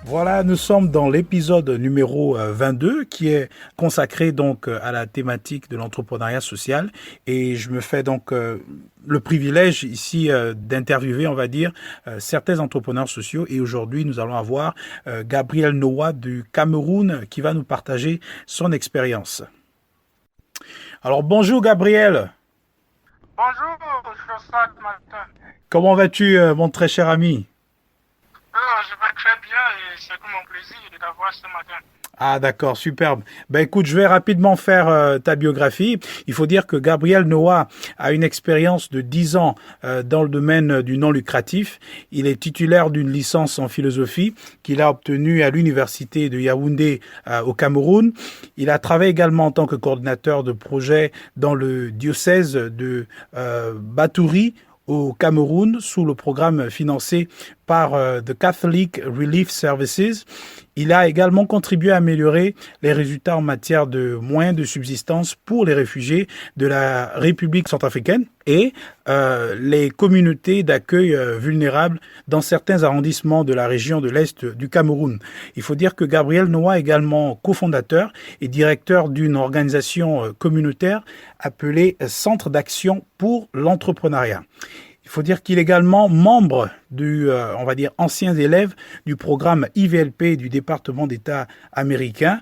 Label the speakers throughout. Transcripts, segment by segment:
Speaker 1: Voilà, nous sommes dans l'épisode numéro 22 qui est consacré donc à la thématique de l'entrepreneuriat social et je me fais donc le privilège ici d'interviewer, on va dire, certains entrepreneurs sociaux et aujourd'hui nous allons avoir Gabriel Noah du Cameroun qui va nous partager son expérience. Alors bonjour Gabriel.
Speaker 2: Bonjour, Joseph Martin.
Speaker 1: Comment vas-tu mon très cher ami?
Speaker 2: Je vais très bien et c'est tout mon plaisir de t'avoir ce matin.
Speaker 1: Ah d'accord, superbe. Ben écoute, je vais rapidement faire ta biographie. Il faut dire que Gabriel Noah a une expérience de 10 ans dans le domaine du non lucratif. Il est titulaire d'une licence en philosophie qu'il a obtenue à l'université de Yaoundé au Cameroun. Il a travaillé également en tant que coordinateur de projet dans le diocèse de Batouri au Cameroun sous le programme financé par The Catholic Relief Services. Il a également contribué à améliorer les résultats en matière de moyens de subsistance pour les réfugiés de la République centrafricaine et les communautés d'accueil vulnérables dans certains arrondissements de la région de l'Est du Cameroun. Il faut dire que Gabriel Noah est également cofondateur et directeur d'une organisation communautaire appelée Centre d'action pour l'entrepreneuriat. Il faut dire qu'il est également membre du, on va dire, anciens élèves du programme IVLP du département d'État américain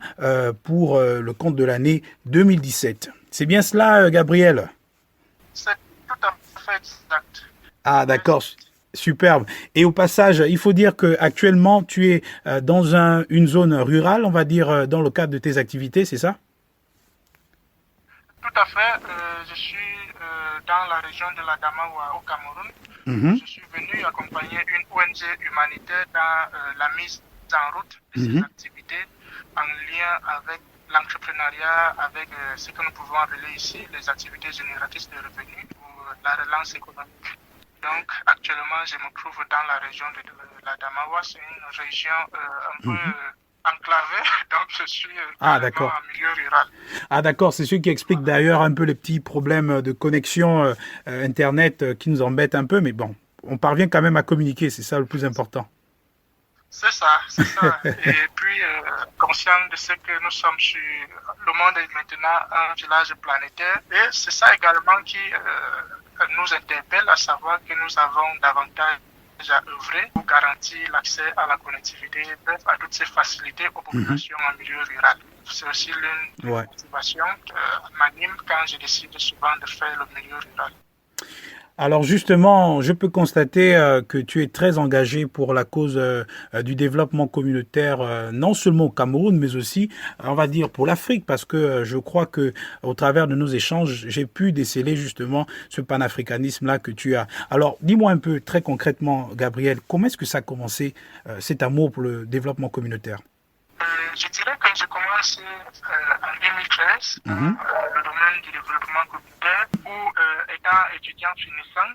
Speaker 1: pour le compte de l'année 2017. C'est bien cela, Gabriel?
Speaker 2: C'est tout à fait exact.
Speaker 1: Ah, d'accord. Superbe. Et au passage, il faut dire que actuellement tu es dans une zone rurale, on va dire, dans le cadre de tes activités, c'est ça?
Speaker 2: Tout à fait. Je suis dans la région de la Damawa au Cameroun.
Speaker 1: Mhm.
Speaker 2: Je suis venu accompagner une ONG humanitaire dans la mise en route de ces
Speaker 1: Mhm.
Speaker 2: activités en lien avec l'entrepreneuriat, avec ce que nous pouvons appeler ici les activités génératrices de revenus ou la relance économique. Donc, actuellement, je me trouve dans la région de la Damawa. C'est une région un peu
Speaker 1: Mhm.
Speaker 2: enclavée, donc je suis
Speaker 1: Ah,
Speaker 2: carrément
Speaker 1: d'accord.
Speaker 2: en milieu rural.
Speaker 1: Ah d'accord, c'est ce qui explique d'ailleurs un peu les petits problèmes de connexion Internet qui nous embêtent un peu, mais bon, on parvient quand même à communiquer, c'est ça le plus important.
Speaker 2: C'est ça, c'est ça. Et puis, conscient de ce que nous sommes sur le monde est maintenant un village planétaire. Et c'est ça également qui nous interpelle, à savoir que nous avons davantage à œuvrer pour garantir l'accès à la connectivité, bref, à toutes ces facilités aux
Speaker 1: Mhm.
Speaker 2: populations en milieu rural. C'est aussi l'une des
Speaker 1: Ouais.
Speaker 2: motivations qui m'anime quand je décide souvent de faire le milieu rural.
Speaker 1: Alors justement, je peux constater que tu es très engagé pour la cause du développement communautaire, non seulement au Cameroun, mais aussi, on va dire, pour l'Afrique, parce que je crois que au travers de nos échanges, j'ai pu déceler justement ce panafricanisme-là que tu as. Alors, dis-moi un peu, très concrètement, Gabriel, comment est-ce que ça a commencé, cet amour pour le développement communautaire?
Speaker 2: Je dirais que j'ai commencé en 2013 dans
Speaker 1: Mhm.
Speaker 2: le domaine du développement communautaire où, étant étudiant finissant,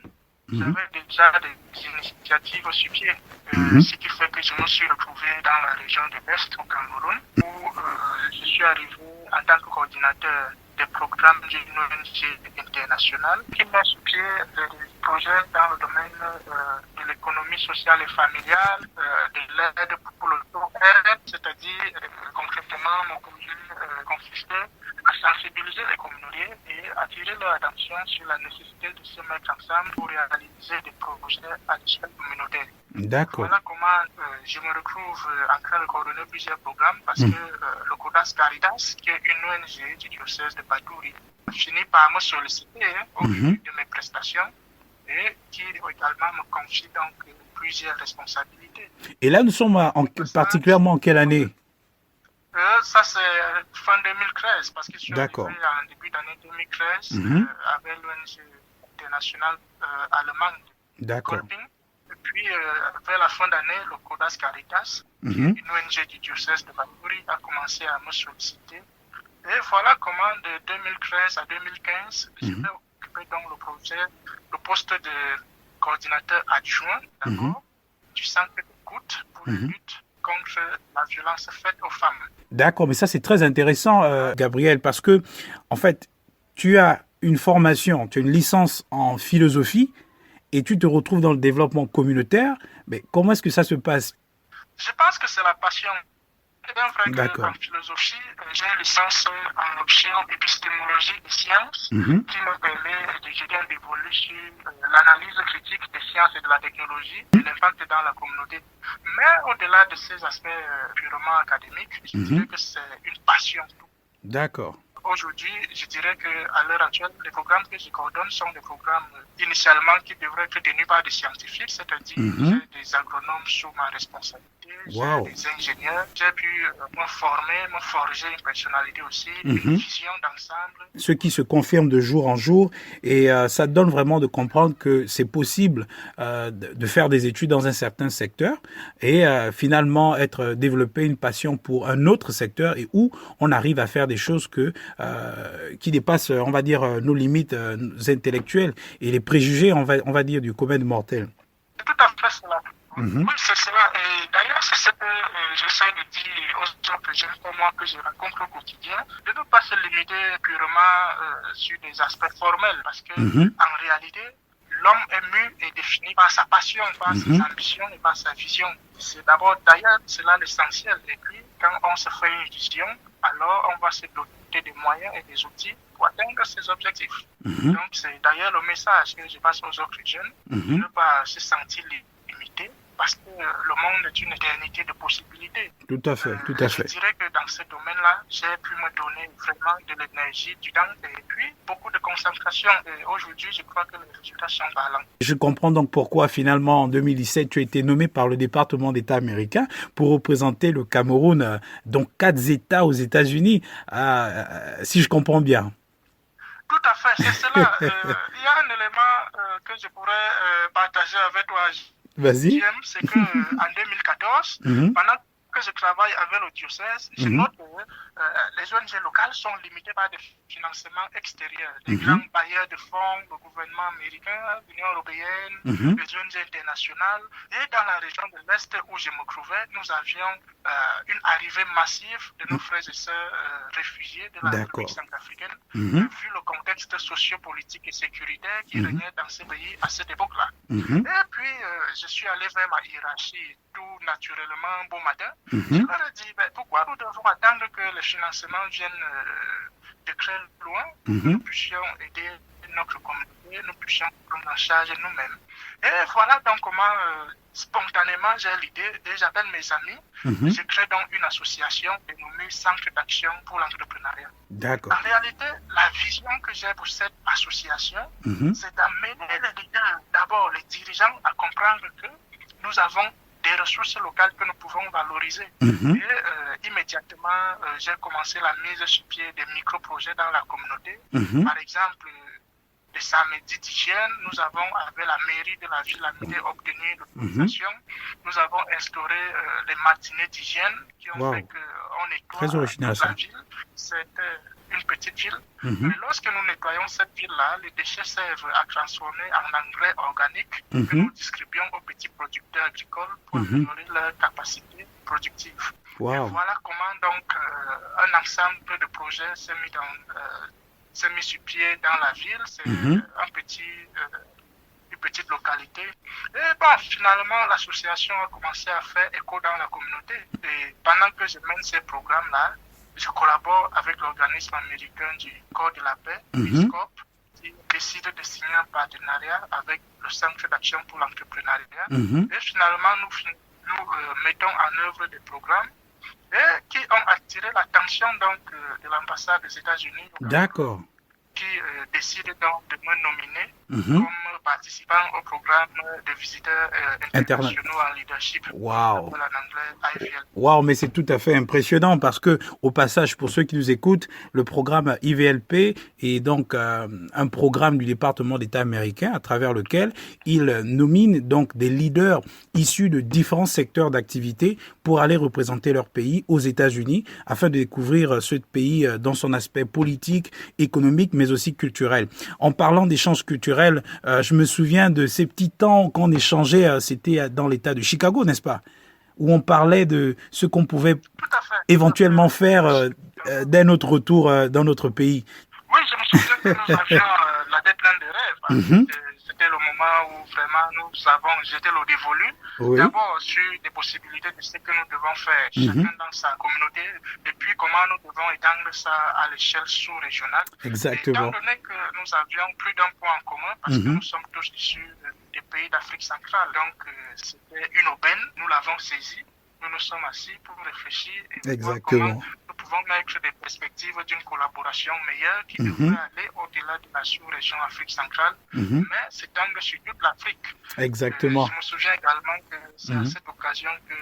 Speaker 1: Mhm.
Speaker 2: j'avais déjà des initiatives sur pied.
Speaker 1: Mhm.
Speaker 2: Ce qui fait que je me suis retrouvé dans la région de l'Est au Cameroun où je suis arrivé en tant que coordinateur des programmes d'une ONG internationale qui met sur pied des projets dans le domaine de l'économie sociale et familiale, de l'aide pour l'auto-aide, c'est-à-dire concrètement mon projet consistait à sensibiliser les communautés et attirer leur attention sur la nécessité de se mettre ensemble pour réaliser des projets à l'échelle communautaire.
Speaker 1: D'accord.
Speaker 2: Voilà comment je me retrouve en train de coordonner plusieurs programmes parce que
Speaker 1: Mhm.
Speaker 2: le CODAS Caritas, qui est une ONG du diocèse de Badouri, finit par me solliciter au
Speaker 1: Mhm.
Speaker 2: vu de mes prestations et qui également me confie donc plusieurs responsabilités.
Speaker 1: Et là, nous sommes
Speaker 2: Que ça,
Speaker 1: particulièrement en quelle année?
Speaker 2: ça c'est fin 2013 parce que je suis arrivé
Speaker 1: D'accord.
Speaker 2: en début d'année 2013
Speaker 1: Mhm.
Speaker 2: avec l'ONG internationale allemande
Speaker 1: D'accord.
Speaker 2: Colping. Et puis, vers la fin d'année, le CODAS Caritas, qui est
Speaker 1: Mhm.
Speaker 2: une ONG du diocèse de Bakouri, a commencé à me solliciter. Et voilà comment, de 2013 à 2015, je
Speaker 1: Mhm.
Speaker 2: vais occuper donc le poste de coordinateur adjoint,
Speaker 1: Mhm.
Speaker 2: d'abord, du centre d'écoute pour la
Speaker 1: Mhm.
Speaker 2: lutte contre la violence faite aux femmes.
Speaker 1: D'accord, mais ça c'est très intéressant, Gabriel, parce que en fait, tu as une formation, tu as une licence en philosophie et tu te retrouves dans le développement communautaire. Mais comment est-ce que ça se passe?
Speaker 2: Je pense que c'est la passion. C'est bien vrai
Speaker 1: D'accord.
Speaker 2: qu'en philosophie, j'ai une licence en option épistémologie des sciences
Speaker 1: Mhm.
Speaker 2: qui me permet d'étudier et d'évoluer sur l'analyse critique des sciences et de la technologie et l'impact dans la communauté. Mais au-delà de ces aspects purement académiques, je dirais
Speaker 1: Mhm.
Speaker 2: que c'est une passion.
Speaker 1: D'accord.
Speaker 2: Aujourd'hui, je dirais qu'à l'heure actuelle, les programmes que je coordonne sont des programmes initialement qui devraient être tenus par des scientifiques, c'est-à-dire
Speaker 1: Mhm.
Speaker 2: j'ai des agronomes sous ma responsabilité, j'ai
Speaker 1: Wow.
Speaker 2: des ingénieurs, j'ai pu me former, me forger une personnalité aussi, une
Speaker 1: Mhm.
Speaker 2: vision d'ensemble.
Speaker 1: Ce qui se confirme de jour en jour et ça donne vraiment de comprendre que c'est possible de faire des études dans un certain secteur et finalement développer une passion pour un autre secteur et où on arrive à faire des choses qui dépassent, on va dire, nos limites intellectuelles et les préjugés, on va dire, du commun mortel.
Speaker 2: C'est tout à fait cela.
Speaker 1: Mhm.
Speaker 2: Oui, c'est cela. Et d'ailleurs, c'est ce que j'essaie de dire aux autres jeunes comme moi que je rencontre au quotidien, de ne pas se limiter purement sur des aspects formels, parce que
Speaker 1: Mhm.
Speaker 2: en réalité, l'homme est mu et défini par sa passion, par ses
Speaker 1: Mhm.
Speaker 2: ambitions et par sa vision. C'est d'abord, d'ailleurs, cela l'essentiel. Et puis, quand on se fait une vision, alors on va se doter des moyens et des outils pour atteindre ses objectifs.
Speaker 1: Mhm.
Speaker 2: Donc, c'est d'ailleurs le message que je passe aux autres jeunes, de
Speaker 1: Mhm.
Speaker 2: ne pas se sentir limité, parce que le monde est une éternité de possibilités.
Speaker 1: Tout à fait, tout à
Speaker 2: Je
Speaker 1: fait.
Speaker 2: dirais que dans ce domaine-là, j'ai pu me donner vraiment de l'énergie, du temps et puis beaucoup de concentration. Et aujourd'hui, je crois que les résultats sont parlants.
Speaker 1: Je comprends donc pourquoi finalement en 2017 tu as été nommé par le département d'État américain pour représenter le Cameroun, donc 4 États aux États-Unis, si je comprends bien.
Speaker 2: Tout à fait, c'est cela. Il y a un élément que je pourrais partager avec toi,
Speaker 1: Vas-y.
Speaker 2: James, c'est qu'en 2014,
Speaker 1: Mhm.
Speaker 2: pendant que je travaille avec le diocèse, je
Speaker 1: Mhm.
Speaker 2: note que les ONG locales sont limitées par des financements extérieurs. Les
Speaker 1: Mhm.
Speaker 2: grands bailleurs de fonds, le gouvernement américain, l'Union européenne,
Speaker 1: Mhm.
Speaker 2: les ONG internationales. Et dans la région de l'Est où je me trouvais, nous avions une arrivée massive de nos frères et sœurs réfugiés de la République
Speaker 1: D'accord.
Speaker 2: centrafricaine,
Speaker 1: Mhm.
Speaker 2: vu le contexte socio-politique et sécuritaire qui
Speaker 1: Mhm.
Speaker 2: régnait dans ce pays à cette époque-là.
Speaker 1: Mhm.
Speaker 2: Et puis, je suis allé vers ma hiérarchie tout naturellement un beau matin. Je
Speaker 1: Mhm.
Speaker 2: leur ai dit, pourquoi nous devons attendre que les financements viennent de très loin pour que nous
Speaker 1: Mhm.
Speaker 2: puissions aider notre communauté, nous puissions prendre en charge nous-mêmes. Et voilà donc comment spontanément j'ai l'idée et j'appelle mes amis.
Speaker 1: Mhm.
Speaker 2: Je crée donc une association dénommée Centre d'action pour l'entrepreneuriat.
Speaker 1: D'accord.
Speaker 2: En réalité, la vision que j'ai pour cette association,
Speaker 1: Mhm.
Speaker 2: c'est d'amener les leaders, d'abord les dirigeants, à comprendre que nous avons des ressources locales que nous pouvons valoriser.
Speaker 1: Mhm.
Speaker 2: Et immédiatement, j'ai commencé la mise sur pied des micro-projets dans la communauté.
Speaker 1: Mhm.
Speaker 2: Par exemple, les samedis d'hygiène, nous avons, avec la mairie de la ville, obtenu l'autorisation. Nous avons instauré les matinées d'hygiène qui ont
Speaker 1: Wow.
Speaker 2: fait qu'on
Speaker 1: Très
Speaker 2: nettoie
Speaker 1: original,
Speaker 2: toute
Speaker 1: ça.
Speaker 2: la ville. C'était une petite ville.
Speaker 1: Mhm.
Speaker 2: Mais lorsque nous nettoyons cette ville-là, les déchets servent à transformer en engrais organique que
Speaker 1: Mhm.
Speaker 2: nous distribuons aux petits producteurs agricoles pour
Speaker 1: Mhm.
Speaker 2: améliorer leur capacité productive. Et
Speaker 1: Wow.
Speaker 2: voilà comment donc un ensemble de projets s'est mis sur pied dans la ville. C'est
Speaker 1: Mhm.
Speaker 2: une petite localité. Et bon, finalement, l'association a commencé à faire écho dans la communauté. Et pendant que je mène ces programmes-là, je collabore avec l'organisme américain du Corps de la paix,
Speaker 1: Mhm.
Speaker 2: ISCOP, qui décide de signer un partenariat avec le Centre d'action pour l'entrepreneuriat.
Speaker 1: Mhm.
Speaker 2: Et finalement, nous mettons en œuvre des programmes qui ont attiré l'attention donc de l'ambassade des États-Unis,
Speaker 1: D'accord.
Speaker 2: qui décide donc de me nominer
Speaker 1: Mhm.
Speaker 2: comme participant au programme de visiteurs internationaux en leadership.
Speaker 1: Wow.
Speaker 2: En anglais, IVL.
Speaker 1: Wow, mais c'est tout à fait impressionnant parce que, au passage, pour ceux qui nous écoutent, le programme IVLP est donc un programme du département d'État américain à travers lequel il nomine donc des leaders issus de différents secteurs d'activité pour aller représenter leur pays aux États-Unis afin de découvrir ce pays dans son aspect politique, économique, mais aussi culturel. En parlant d'échanges culturels, je me souviens de ces petits temps qu'on échangeait, c'était dans l'État de Chicago, n'est-ce pas? Où on parlait de ce qu'on pouvait
Speaker 2: Tout à fait.
Speaker 1: éventuellement faire dès notre retour dans notre pays.
Speaker 2: Oui, je me souviens que nous avions la deadline de rêve.
Speaker 1: Mhm.
Speaker 2: C'était c'était le moment où vraiment nous avons jeté le dévolu.
Speaker 1: Oui.
Speaker 2: D'abord sur les possibilités de ce que nous devons faire, chacun dans sa communauté, et puis comment nous devons étendre ça à l'échelle sous-régionale.
Speaker 1: Exactement.
Speaker 2: Étant donné que nous avions plus d'un point en commun, parce que nous sommes tous issus des pays d'Afrique centrale, donc c'était une aubaine, nous l'avons saisie. Nous nous sommes assis pour réfléchir et voir comment nous pouvons mettre des perspectives d'une collaboration meilleure qui devrait aller au-delà de la sous-région Afrique centrale, mais s'étendre sur toute l'Afrique.
Speaker 1: Exactement.
Speaker 2: Je me souviens également que c'est à cette occasion que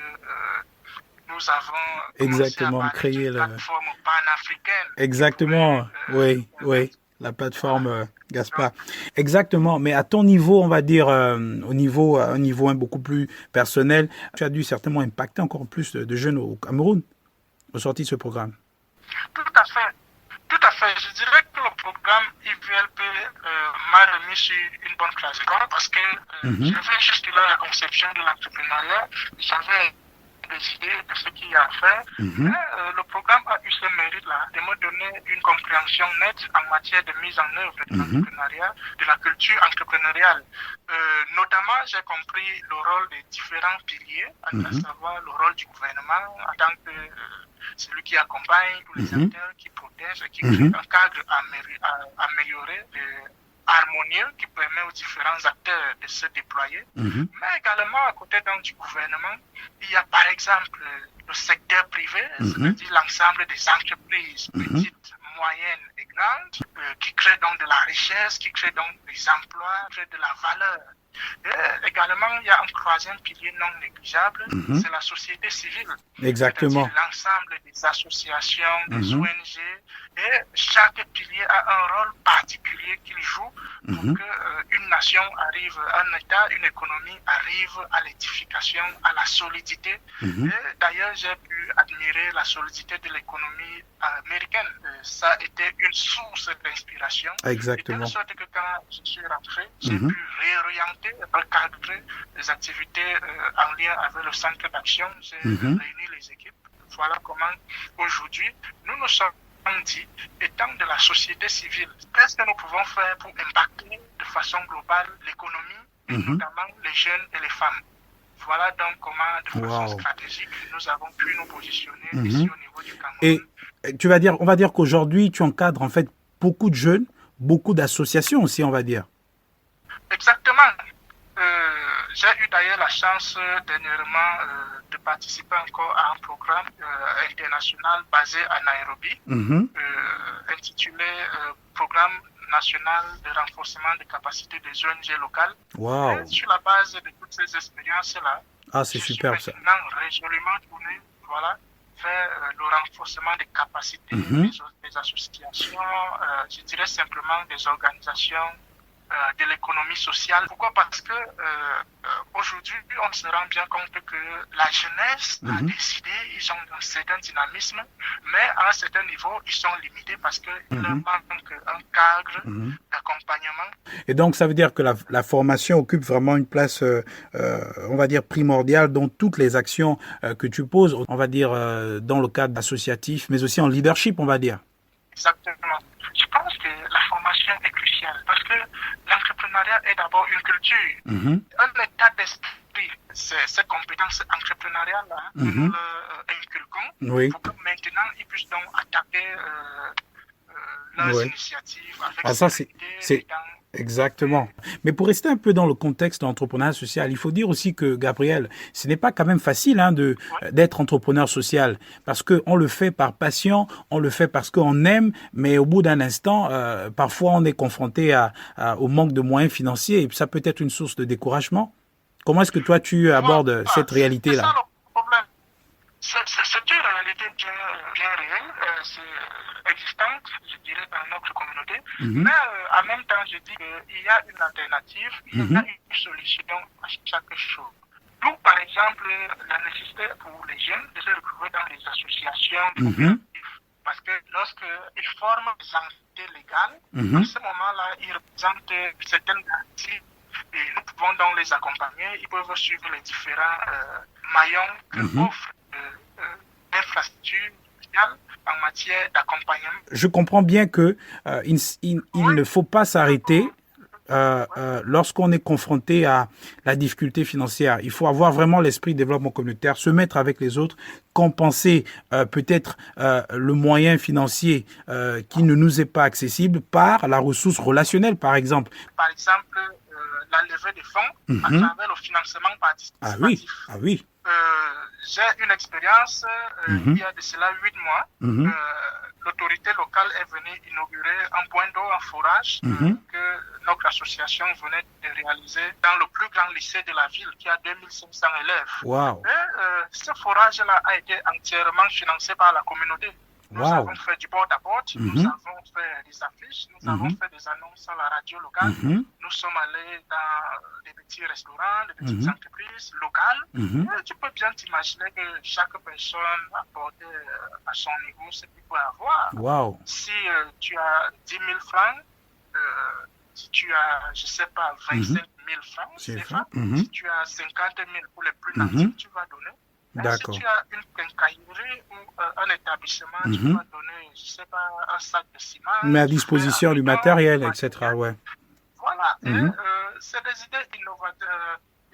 Speaker 2: nous avons commencé à parler d'une plateforme panafricaine.
Speaker 1: Exactement, oui. La plateforme Gaspard. Exactement. Mais à ton niveau, on va dire, à un niveau beaucoup plus personnel, tu as dû certainement impacter encore plus de jeunes au Cameroun au sorti de ce programme.
Speaker 2: Tout à fait. Tout à fait. Je dirais que le programme IVLP m'a remis sur une bonne trajectoire parce que j'avais juste là la conception de l'entrepreneuriat. J'avais des idées de ce qu'il y a à faire. Mais le programme a eu ce mérite-là de me donner une compréhension nette en matière de mise en œuvre de l'entrepreneuriat, de la culture entrepreneuriale. Notamment, j'ai compris le rôle des différents piliers, à savoir le rôle du gouvernement en tant que celui qui accompagne tous les acteurs, qui protège, qui crée un cadre amélioré, harmonieux, qui permet aux différents acteurs de se déployer. Mais également, à côté du gouvernement, il y a par exemple le secteur privé, c'est-à-dire l'ensemble des entreprises petites, moyennes et grandes, qui créent donc de la richesse, qui créent donc des emplois, qui créent de la valeur. Et également, il y a un troisième pilier non négligeable, c'est la société civile.
Speaker 1: Exactement.
Speaker 2: C'est-à-dire l'ensemble des associations, des ONG, et chaque pilier a un rôle particulier qu'il joue pour qu'une nation arrive, un État, une économie arrive à l'édification, à la solidité. Et d'ailleurs, j'ai pu admirer la solidité de l'économie américaine. Ça a été une source d'inspiration.
Speaker 1: Exactement.
Speaker 2: De telle sorte que quand je suis rentré, j'ai pu réorienter, recadrer les activités en lien avec le centre d'action. J'ai réuni les équipes. Voilà comment aujourd'hui nous nous sommes dit, étant de la société civile, qu'est-ce que nous pouvons faire pour impacter de façon globale l'économie, et notamment les jeunes et les femmes. Voilà donc comment, de façon stratégique, nous avons pu nous positionner ici au niveau du Cameroun.
Speaker 1: Et on va dire qu'aujourd'hui, tu encadres en fait beaucoup de jeunes, beaucoup d'associations aussi, on va dire.
Speaker 2: Exactement. J'ai eu d'ailleurs la chance dernièrement de participer encore à un programme international basé à Nairobi, intitulé Programme national de renforcement des capacités des ONG locales. Et sur la base de toutes ces expériences-là,
Speaker 1: c'est super ça.
Speaker 2: Maintenant résolument tourné, vers le renforcement des capacités des associations, je dirais simplement des organisations de l'économie sociale. Pourquoi? Parce que aujourd'hui, on se rend bien compte que la jeunesse a décidé, ils ont un certain dynamisme, mais à un certain niveau, ils sont limités parce qu'il leur manque un cadre d'accompagnement.
Speaker 1: Et donc, ça veut dire que la formation occupe vraiment une place, on va dire, primordiale dans toutes les actions que tu poses, on va dire, dans le cadre associatif, mais aussi en leadership, on va dire.
Speaker 2: Exactement. Je pense que la formation est cruciale parce que l'entrepreneuriat est d'abord une culture, un état d'esprit. Ces compétences entrepreneuriales-là, nous inculquons pour que maintenant ils puissent donc attaquer leurs initiatives avec
Speaker 1: Exactement. Mais pour rester un peu dans le contexte de l'entrepreneuriat social, il faut dire aussi que, Gabriel, ce n'est pas quand même facile d'être entrepreneur social parce qu'on le fait par passion, on le fait parce qu'on aime, mais au bout d'un instant, parfois on est confronté au manque de moyens financiers et ça peut être une source de découragement. Comment est-ce que toi tu abordes cette réalité-là?
Speaker 2: C'est ça le problème. C'est une réalité bien réelle, c'est existante, je dirais, dans notre communauté. Mais en même temps, je dis qu'il y a une alternative, il y a une solution à chaque chose. D'où, par exemple, la nécessité pour les jeunes de se retrouver dans les associations parce que lorsqu'ils forment des entités légales, à ce moment-là, ils représentent certaines garanties et nous pouvons donc les accompagner. Ils peuvent suivre les différents maillons que offre l'infrastructure sociale en matière d'accompagnement.
Speaker 1: Je comprends bien que il ne faut pas s'arrêter lorsqu'on est confronté à la difficulté financière, il faut avoir vraiment l'esprit de développement communautaire, se mettre avec les autres, compenser peut-être le moyen financier qui ne nous est pas accessible par la ressource relationnelle, par exemple.
Speaker 2: Par exemple, la levée des fonds à travers le financement participatif.
Speaker 1: Ah oui.
Speaker 2: J'ai une expérience il y a de cela 8 mois. L'autorité locale est venue inaugurer un point d'eau en forage que notre association venait de réaliser dans le plus grand lycée de la ville qui a 2500 élèves.
Speaker 1: Wow.
Speaker 2: Et ce forage-là a été entièrement financé par la communauté. Nous avons fait du porte-à-porte, nous avons fait des affiches, nous avons fait des annonces à la radio locale. Nous sommes allés dans des petits restaurants, des petites entreprises locales. Et tu peux bien t'imaginer que chaque personne apportait à son niveau ce qu'il peut avoir.
Speaker 1: Wow.
Speaker 2: Si tu as 10 000 francs, si tu as, je ne sais pas, 25 000 francs, si tu as 50 000 pour les plus nantis, tu vas donner.
Speaker 1: D'accord.
Speaker 2: Si tu as une quincaillerie ou un établissement, tu vas donner, je ne sais pas, un sac de ciment.
Speaker 1: Mais à disposition du matériel, etc. Ouais.
Speaker 2: Voilà. C'est des idées innovantes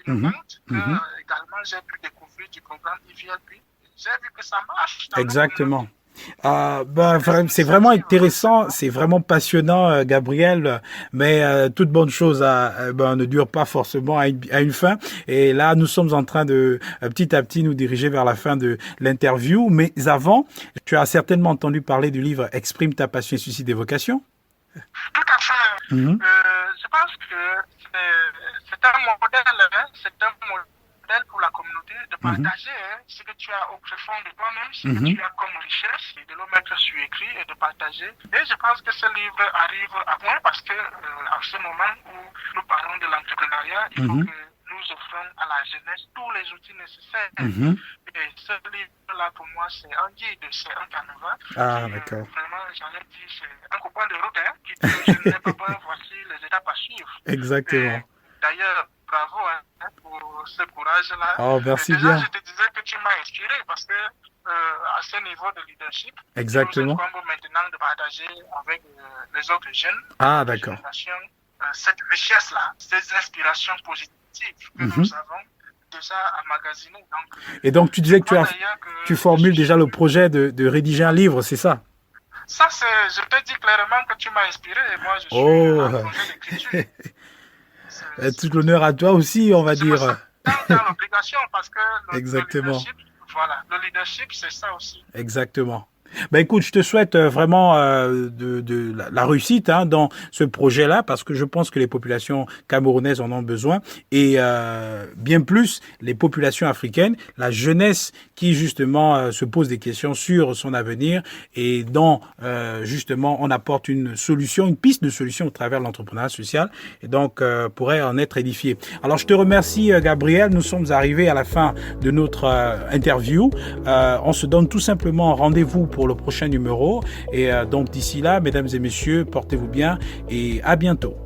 Speaker 2: que également j'ai pu découvrir du programme IVLP. J'ai vu que ça marche.
Speaker 1: Exactement. C'est vraiment intéressant, c'est vraiment passionnant, Gabriel, mais toute bonne chose ne dure pas forcément à une fin. Et là, nous sommes en train de petit à petit nous diriger vers la fin de l'interview. Mais avant, tu as certainement entendu parler du livre Exprime ta passion et suscite des vocations.
Speaker 2: Tout à fait. Je pense que c'est un modèle, pour la communauté de partager ce que tu as au fond de toi-même, ce que tu as comme richesse, et de le mettre sur écrit et de partager. Et je pense que ce livre arrive à point parce que en ce moment où nous parlons de l'entrepreneuriat, il faut que nous offrons à la jeunesse tous les outils nécessaires. Et ce livre-là, pour moi, c'est un guide, c'est un canevas.
Speaker 1: Ah, d'accord.
Speaker 2: Vraiment, j'en ai dit, c'est un copain de route qui dit, je n'ai pas peur, voici les étapes à suivre.
Speaker 1: Exactement.
Speaker 2: D'ailleurs, bravo pour ce courage-là.
Speaker 1: Oh, merci
Speaker 2: déjà,
Speaker 1: bien.
Speaker 2: je te disais que tu m'as inspiré parce que à ce niveau de leadership,
Speaker 1: exactement.
Speaker 2: nous sommes maintenant de partager avec les autres jeunes.
Speaker 1: Ah, d'accord.
Speaker 2: Cette richesse-là, ces inspirations positives que nous avons déjà emmagasinées.
Speaker 1: Et donc, tu disais que tu formules déjà le projet de rédiger un livre, c'est ça?
Speaker 2: Ça, je te dis clairement que tu m'as inspiré et moi, je suis en projet d'écriture.
Speaker 1: Tout l'honneur à toi aussi, on va dire.
Speaker 2: C'est dans l'obligation parce que
Speaker 1: exactement.
Speaker 2: Le leadership, c'est ça aussi.
Speaker 1: Exactement. Ben écoute, je te souhaite vraiment de la réussite dans ce projet-là parce que je pense que les populations camerounaises en ont besoin et bien plus les populations africaines, la jeunesse qui justement se pose des questions sur son avenir et dont justement on apporte une solution, une piste de solution au travers de l'entrepreneuriat social et donc pourrait en être édifié. Alors je te remercie Gabriel, nous sommes arrivés à la fin de notre interview. On se donne tout simplement rendez-vous pour le prochain numéro et donc d'ici là, mesdames et messieurs, portez-vous bien et à bientôt.